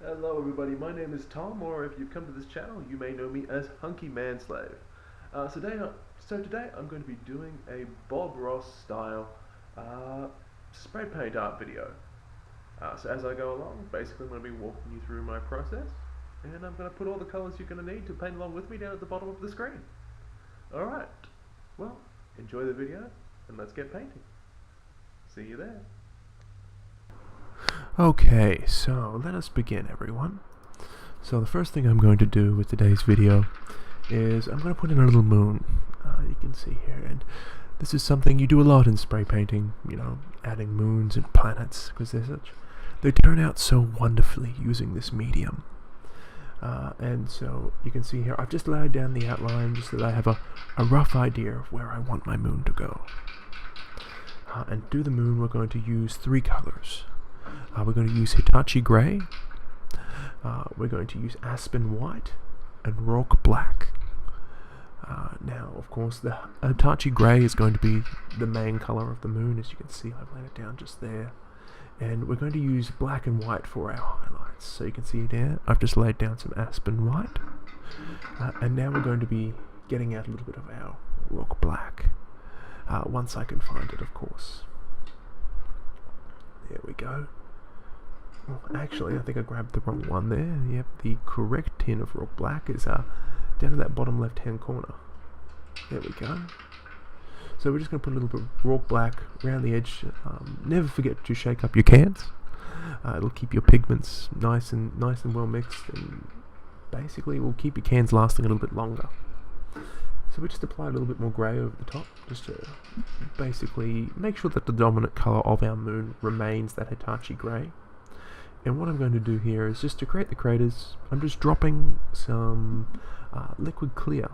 Hello everybody, my name is Tom, or if you've come to this channel, you may know me as Hunky Manslave. Today I'm going to be doing a Bob Ross style spray paint art video. So as I go along, basically I'm going to be walking you through my process, and I'm going to put all the colours you're going to need to paint along with me down at the bottom of the screen. Alright, well, enjoy the video, and let's get painting. See you there. Okay, so let us begin, everyone. So the first thing I'm going to do with today's video is I'm going to put in a little moon. You can see here, and this is something you do a lot in spray painting, you know, adding moons and planets, because they turn out so wonderfully using this medium. And so you can see here, I've just laid down the outline just so that I have a rough idea of where I want my moon to go. And to do the moon, we're going to use three colors. We're going to use Hitachi Grey, we're going to use Aspen White, and ROARKE Black. Now, of course, the Hitachi Grey is going to be the main colour of the moon. As you can see, I've laid it down just there. And we're going to use black and white for our highlights. So you can see there, I've just laid down some Aspen White. And now we're going to be getting out a little bit of our ROARKE Black. Once I can find it, of course. There we go. Oh, actually, I think I grabbed the wrong one there. Yep, the correct tin of ROARKE Black is down in that bottom left-hand corner. There we go. So we're just going to put a little bit of ROARKE Black around the edge. Never forget to shake up your cans. It'll keep your pigments nice and well mixed, and basically will keep your cans lasting a little bit longer. So we just apply a little bit more grey over the top, just to basically make sure that the dominant colour of our moon remains that Hitachi Grey. And what I'm going to do here is just to create the craters, I'm just dropping some liquid clear,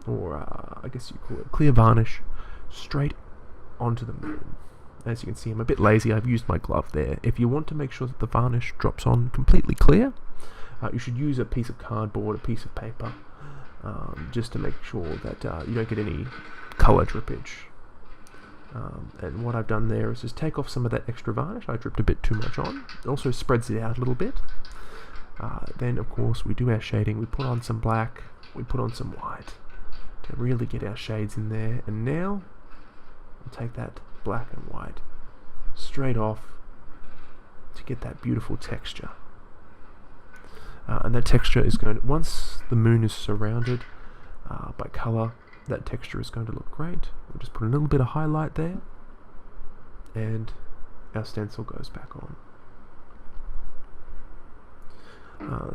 or I guess you call it clear varnish, straight onto the moon. As you can see, I'm a bit lazy, I've used my glove there. If you want to make sure that the varnish drops on completely clear, you should use a piece of cardboard, a piece of paper, just to make sure that you don't get any colour drippage. And what I've done there is just take off some of that extra varnish. I dripped a bit too much on. It also spreads it out a little bit. Then of course we do our shading. We put on some black, we put on some white to really get our shades in there. And now we'll take that black and white straight off to get that beautiful texture. And that texture is going to, once the moon is surrounded by colour, that texture is going to look great. We'll just put a little bit of highlight there, and our stencil goes back on.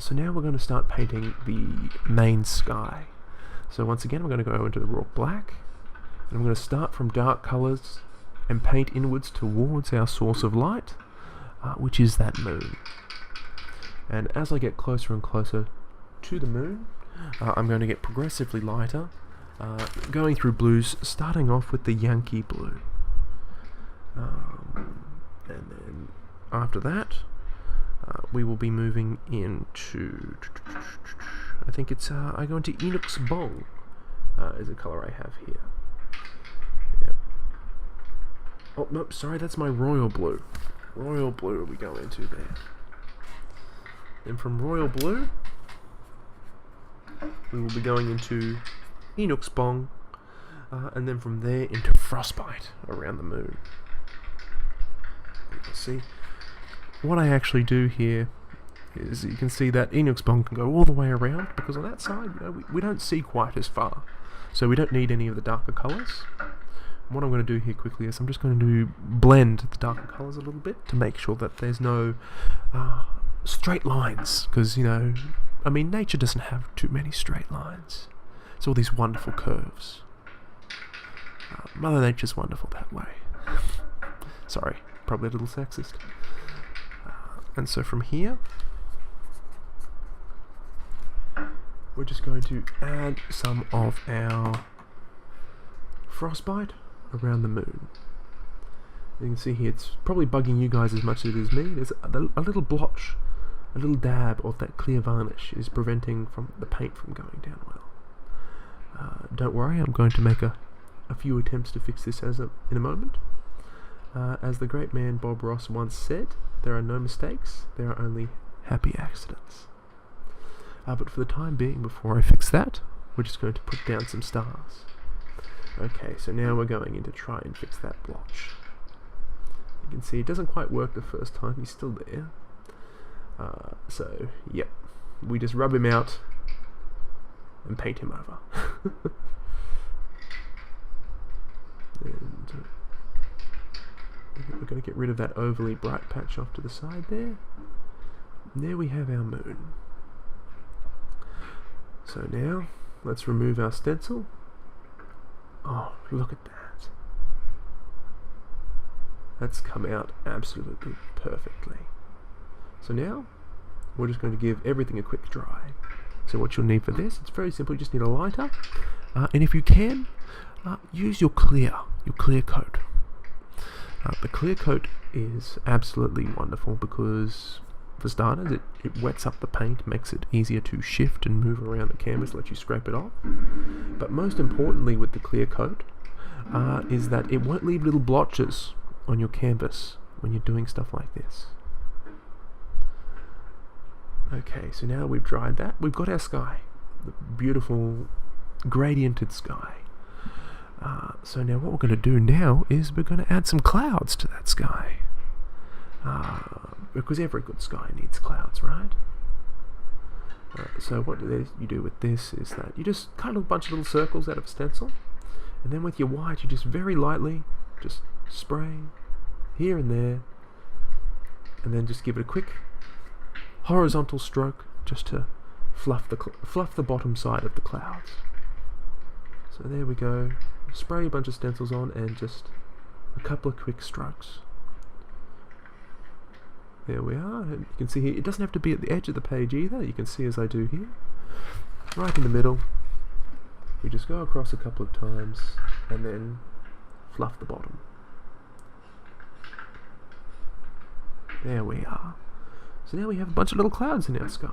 So now we're going to start painting the main sky. So once again, we're going to go into the ROARKE Black, and I'm going to start from dark colours and paint inwards towards our source of light, which is that moon. And as I get closer and closer to the moon, I'm going to get progressively lighter, going through blues, starting off with the Yankee blue. And then after that, we will be moving into, I think it's, I go into Enoch's Bong, is the colour I have here. Yep. Oh, nope, sorry, that's my royal blue. Royal blue we go into there. Then from royal blue, we will be going into Enoch's Bong, and then from there into frostbite around the moon. You can see what I actually do here is you can see that Enoch's Bong can go all the way around, because on that side, you know, we don't see quite as far, so we don't need any of the darker colours. What I'm going to do here quickly is I'm just going to blend the darker colours a little bit to make sure that there's no straight lines, because, you know, I mean, nature doesn't have too many straight lines. It's all these wonderful curves. Mother Nature's wonderful that way. Sorry, probably a little sexist. And so from here, we're just going to add some of our frostbite around the moon. You can see here, it's probably bugging you guys as much as it is me. There's a little blotch, a little dab of that clear varnish is preventing the paint from going down well. Don't worry, I'm going to make a few attempts to fix this in a moment. As the great man Bob Ross once said, there are no mistakes, there are only happy accidents. But for the time being, before I fix that, we're just going to put down some stars. Okay, so now we're going in to try and fix that blotch. You can see it doesn't quite work the first time, he's still there. So, yep, we just rub him out and paint him over. And we're going to get rid of that overly bright patch off to the side there. And there we have our moon. So now, let's remove our stencil. Oh, look at that. That's come out absolutely perfectly. So now, we're just going to give everything a quick dry. So what you'll need for this, it's very simple, you just need a lighter. And if you can, use your clear coat. The clear coat is absolutely wonderful because, for starters, it wets up the paint, makes it easier to shift and move around the canvas, let you scrape it off. But most importantly with the clear coat is that it won't leave little blotches on your canvas when you're doing stuff like this. Okay, so now we've dried that, we've got our sky, the beautiful gradiented sky. So now what we're going to do now is we're going to add some clouds to that sky. Because every good sky needs clouds, right? So what you do with this is that you just cut a bunch of little circles out of a stencil, and then with your white you just very lightly just spray here and there, and then just give it a quick horizontal stroke just to fluff the bottom side of the clouds. So there we go. Spray a bunch of stencils on and just a couple of quick strokes. There we are, and you can see here, it doesn't have to be at the edge of the page either, you can see as I do here. Right in the middle, we just go across a couple of times and then fluff the bottom. There we are. So now we have a bunch of little clouds in our sky.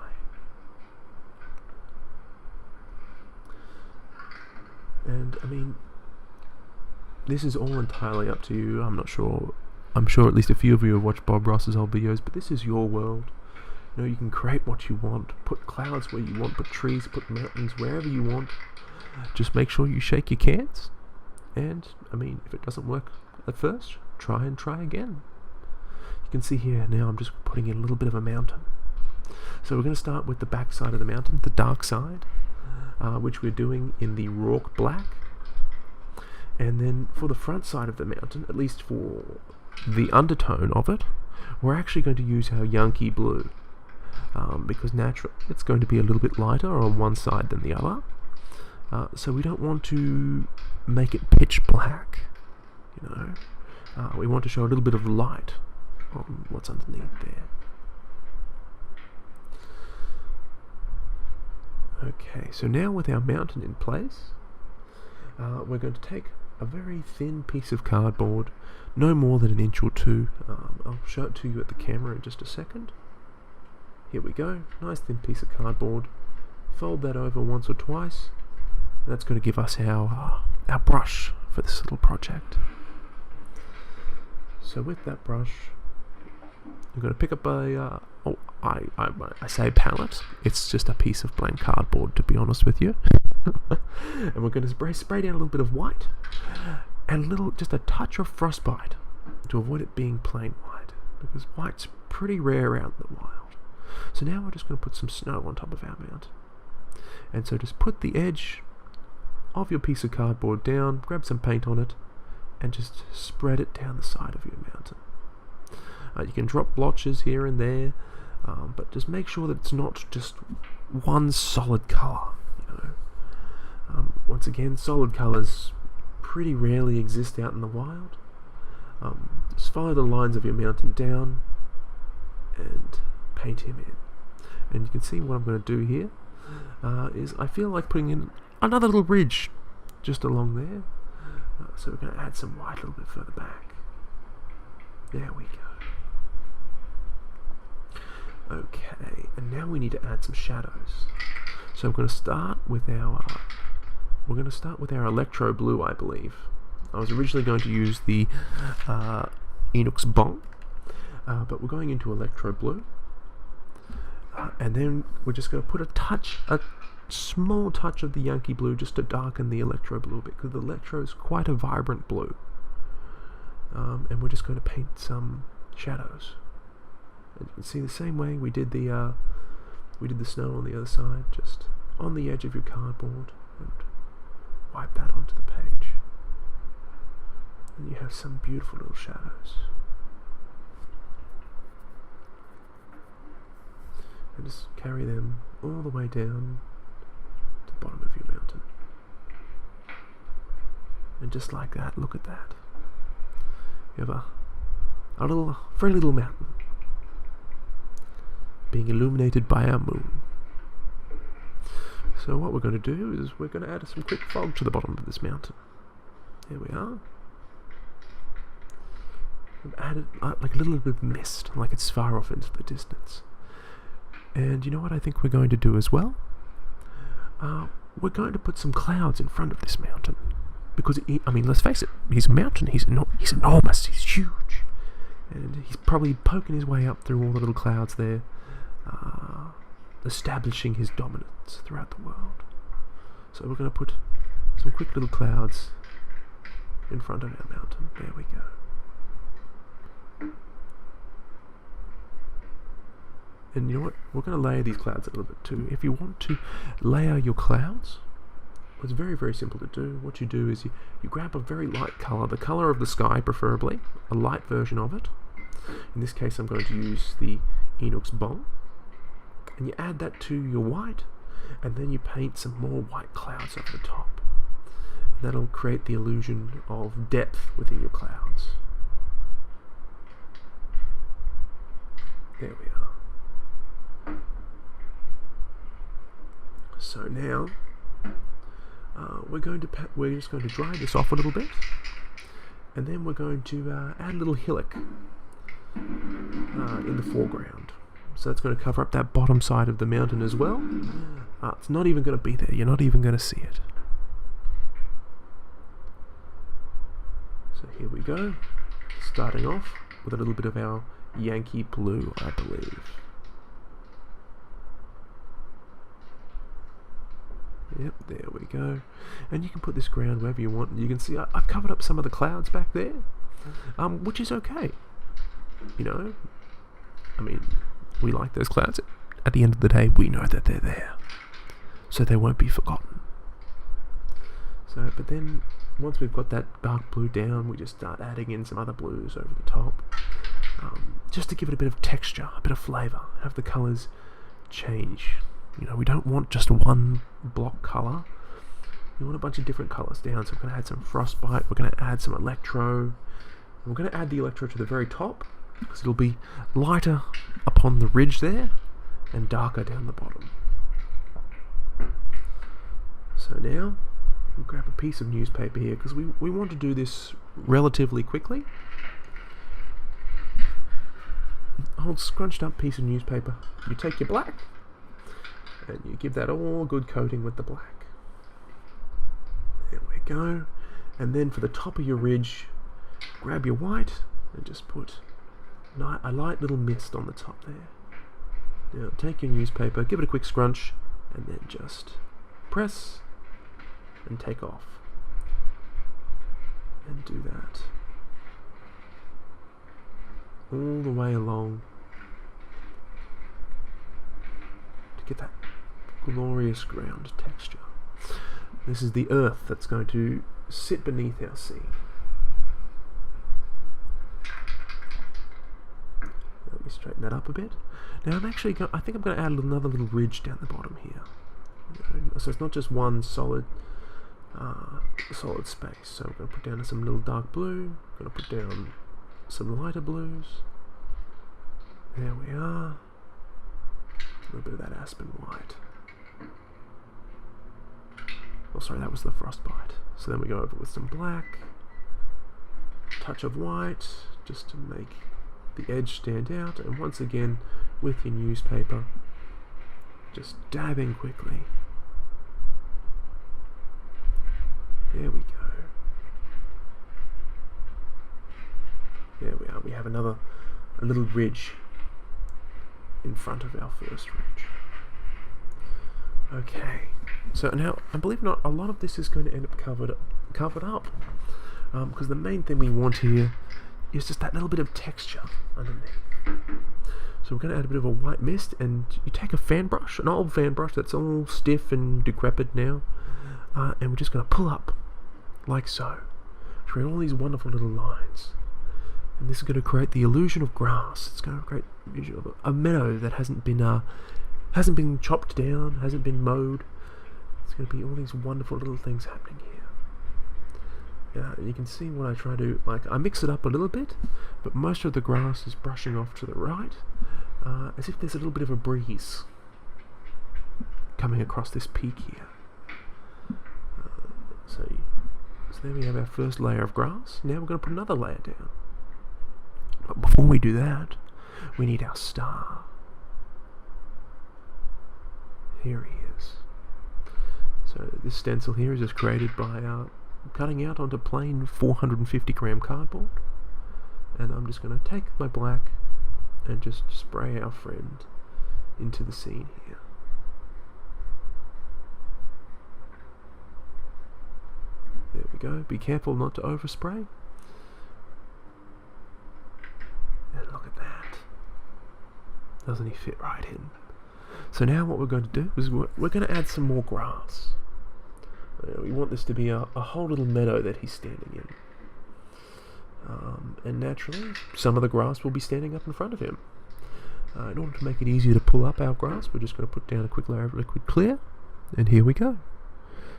And, I mean, this is all entirely up to you. I'm sure at least a few of you have watched Bob Ross's old videos, but this is your world. You know, you can create what you want, put clouds where you want, put trees, put mountains, wherever you want. Just make sure you shake your cans, and, I mean, if it doesn't work at first, try again. You can see here now I'm just putting in a little bit of a mountain. So we're going to start with the back side of the mountain, the dark side, which we're doing in the ROARKE black. And then for the front side of the mountain, at least for the undertone of it, we're actually going to use our YANKEE blue, because naturally it's going to be a little bit lighter on one side than the other, so we don't want to make it pitch black, you know. We want to show a little bit of light on what's underneath there. Okay, so now with our mountain in place, we're going to take a very thin piece of cardboard, no more than 1 inch or 2. I'll show it to you at the camera in just a second. Here we go, nice thin piece of cardboard. Fold that over once or twice, and that's going to give us our brush for this little project. So with that brush, I'm going to pick up a, I say palette, it's just a piece of blank cardboard, to be honest with you. And we're going to spray down a little bit of white and just a touch of frostbite to avoid it being plain white, because white's pretty rare out in the wild. So now we're just going to put some snow on top of our mountain. And so just put the edge of your piece of cardboard down, grab some paint on it, and just spread it down the side of your mountain. You can drop blotches here and there, but just make sure that it's not just one solid colour, you know. Once again, solid colours pretty rarely exist out in the wild. Just follow the lines of your mountain down and paint him in. And you can see what I'm going to do here is I feel like putting in another little ridge just along there. So we're going to add some white a little bit further back. There we go. Okay, and now we need to add some shadows. So I'm going to start with our Electro blue, I believe. I was originally going to use the Enoch's Bong, but we're going into Electro blue. And then we're just going to put a small touch of the Yankee blue just to darken the Electro blue a bit, because the Electro is quite a vibrant blue. And we're just going to paint some shadows. And you can see the same way we did the snow on the other side, just on the edge of your cardboard, and wipe that onto the page. And you have some beautiful little shadows. And just carry them all the way down to the bottom of your mountain. And just like that, look at that. You have a very little mountain being illuminated by our moon. So what we're going to do is we're going to add some quick fog to the bottom of this mountain. There we are. We've added like a little bit of mist, like it's far off into the distance. And you know what I think we're going to do as well? We're going to put some clouds in front of this mountain. Because, I mean, let's face it, he's a mountain, he's enormous, he's huge. And he's probably poking his way up through all the little clouds there, establishing his dominance throughout the world. So we're going to put some quick little clouds in front of our mountain. There we go. And you know what? We're going to layer these clouds a little bit too. If you want to layer your clouds, it's very, very simple to do. What you do is you grab a very light colour, the colour of the sky preferably, a light version of it. In this case I'm going to use the Enoch's Bong. And you add that to your white, and then you paint some more white clouds over the top. And that'll create the illusion of depth within your clouds. There we are. So now we're just going to dry this off a little bit, and then we're going to add a little hillock in the foreground. So that's going to cover up that bottom side of the mountain as well. It's not even going to be there. You're not even going to see it. So here we go, starting off with a little bit of our Yankee blue, I believe. Yep, there we go. And you can put this ground wherever you want. You can see I've covered up some of the clouds back there, which is okay. You know, I mean, we like those clouds. At the end of the day, we know that they're there, so they won't be forgotten. So, but then once we've got that dark blue down, we just start adding in some other blues over the top, just to give it a bit of texture, a bit of flavour, have the colours change. You know, we don't want just one block colour. We want a bunch of different colours down. So we're going to add some frostbite. We're going to add some electro. We're going to add the electro to the very top, because it'll be lighter upon the ridge there and darker down the bottom. So now we'll grab a piece of newspaper here, because we want to do this relatively quickly. Old scrunched up piece of newspaper. You take your black and you give that all good coating with the black. There we go. And then for the top of your ridge, grab your white and just put a light little mist on the top there. Now take your newspaper, give it a quick scrunch, and then just press and take off. And do that all the way along to get that glorious ground texture. This is the earth that's going to sit beneath our sea. Let me straighten that up a bit. Now I think I'm going to add another little ridge down the bottom here. So it's not just one solid space. So I'm going to put down some little dark blue. I'm going to put down some lighter blues. There we are. A little bit of that aspen white. Oh, sorry, that was the frostbite. So then we go over with some black, touch of white, just to make the edge stand out, and once again, with your newspaper, just dabbing quickly. There we go. There we are. We have a little ridge in front of our first ridge. Okay, so now, and believe it or not, a lot of this is going to end up covered up, because the main thing we want here is just that little bit of texture underneath. So we're going to add a bit of a white mist, and you take a fan brush, an old fan brush that's all stiff and decrepit now, and we're just going to pull up, like so, to create all these wonderful little lines. And this is going to create the illusion of grass. It's going to create the illusion of a meadow that hasn't been chopped down, hasn't been mowed. It's going to be all these wonderful little things happening here. You can see what I try to, like, I mix it up a little bit, but most of the grass is brushing off to the right, as if there's a little bit of a breeze coming across this peak here. So there we have our first layer of grass. Now we're going to put another layer down. But before we do that, we need our star. Here he is. So this stencil here is just created by cutting out onto plain 450 gram cardboard, and I'm just going to take my black and just spray our friend into the scene here. There we go. Be careful not to overspray. And look at that. Doesn't he fit right in? So now what we're going to do is we're going to add some more grass. We want this to be a whole little meadow that he's standing in. And naturally, some of the grass will be standing up in front of him. In order to make it easier to pull up our grass, we're just going to put down a quick layer of liquid clear, and here we go.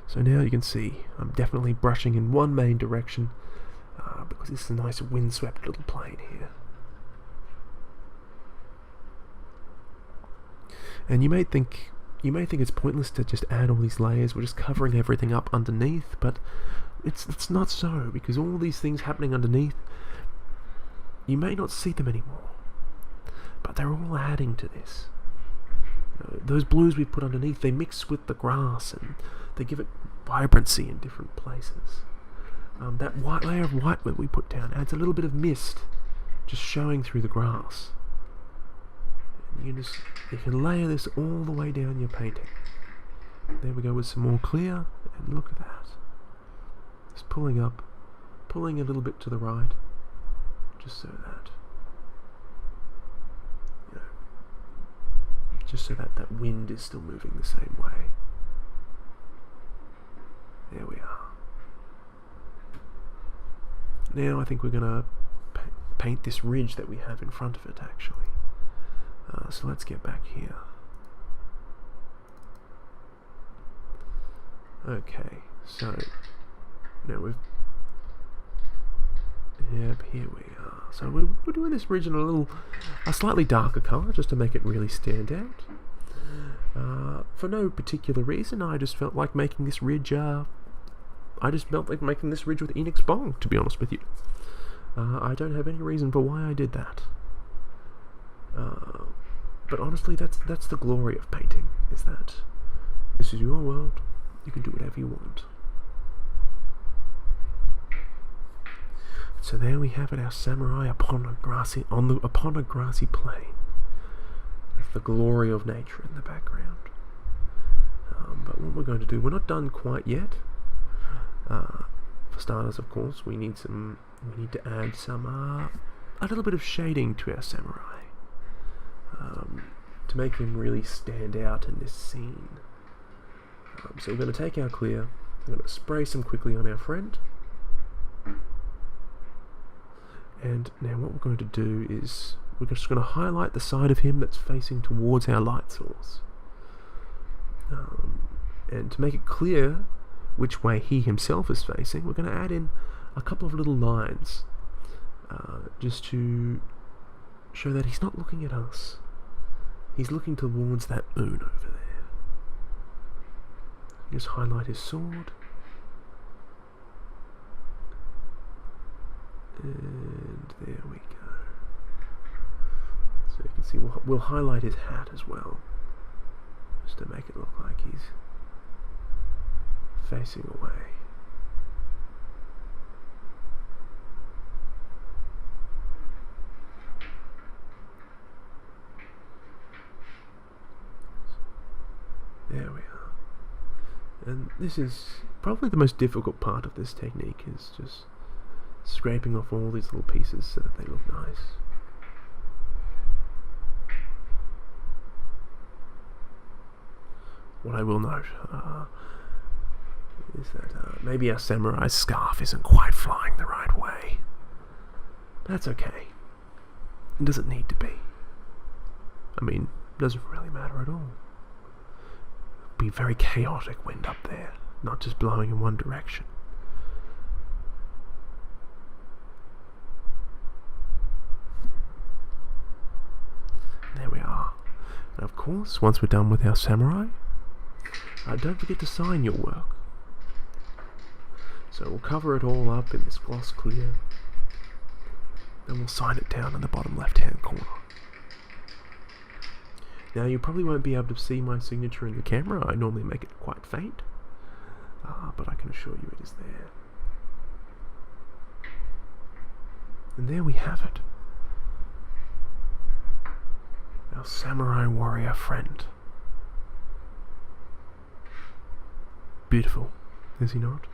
So now you can see I'm definitely brushing in one main direction, because this is a nice windswept little plain here. And you may think it's pointless to just add all these layers. We're just covering everything up underneath, but it's not so, because all these things happening underneath, you may not see them anymore, but they're all adding to this. Those blues we put underneath, they mix with the grass and they give it vibrancy in different places. That white layer of white that we put down adds a little bit of mist just showing through the grass. You can layer this all the way down your painting. There we go with some more clear, and look at that. Just pulling up, pulling a little bit to the right, just so that, just so that that wind is still moving the same way. There we are. Now I think we're going to paint this ridge that we have in front of it, actually. So let's get back here. Okay, so now yep, here we are. So we're doing this ridge in a slightly darker colour, just to make it really stand out. For no particular reason, I just felt like making this ridge. with Enix Bong, to be honest with you. I don't have any reason for why I did that. But honestly, that's the glory of painting, is that this is your world, you can do whatever you want. So there we have it, our samurai upon a grassy plain. That's the glory of nature in the background. But what we're going to do, we're not done quite yet. For starters, of course, we need to add some a little bit of shading to our samurai. To make him really stand out in this scene. So we're going to take our clear, we're going to spray some quickly on our friend, and now what we're going to do is we're just going to highlight the side of him that's facing towards our light source. And to make it clear which way he himself is facing, we're going to add in a couple of little lines, just to show that he's not looking at us. He's looking towards that moon over there. Just highlight his sword. And there we go. So you can see we'll highlight his hat as well, just to make it look like he's facing away. There we are. And this is probably the most difficult part of this technique, is just scraping off all these little pieces so that they look nice. What I will note is that maybe our samurai scarf isn't quite flying the right way. But that's okay. It doesn't need to be. I mean, it doesn't really matter at all. It'll be very chaotic wind up there, not just blowing in one direction. There we are. And of course, once we're done with our samurai, don't forget to sign your work. So we'll cover it all up in this gloss clear, and we'll sign it down in the bottom left hand corner. Now you probably won't be able to see my signature in the camera. I normally make it quite faint, but I can assure you it is there. And there we have it. Our samurai warrior friend. Beautiful, is he not?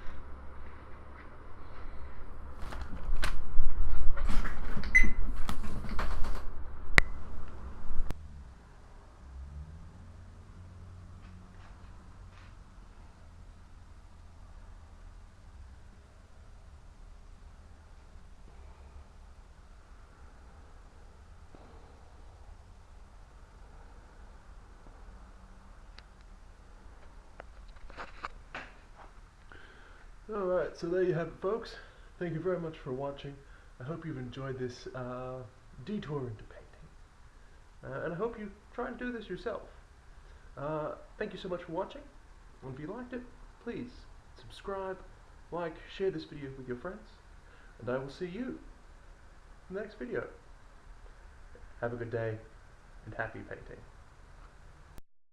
Alright, so there you have it, folks. Thank you very much for watching. I hope you've enjoyed this detour into painting. And I hope you try and do this yourself. Thank you so much for watching. And if you liked it, please subscribe, like, share this video with your friends. And I will see you in the next video. Have a good day, and happy painting.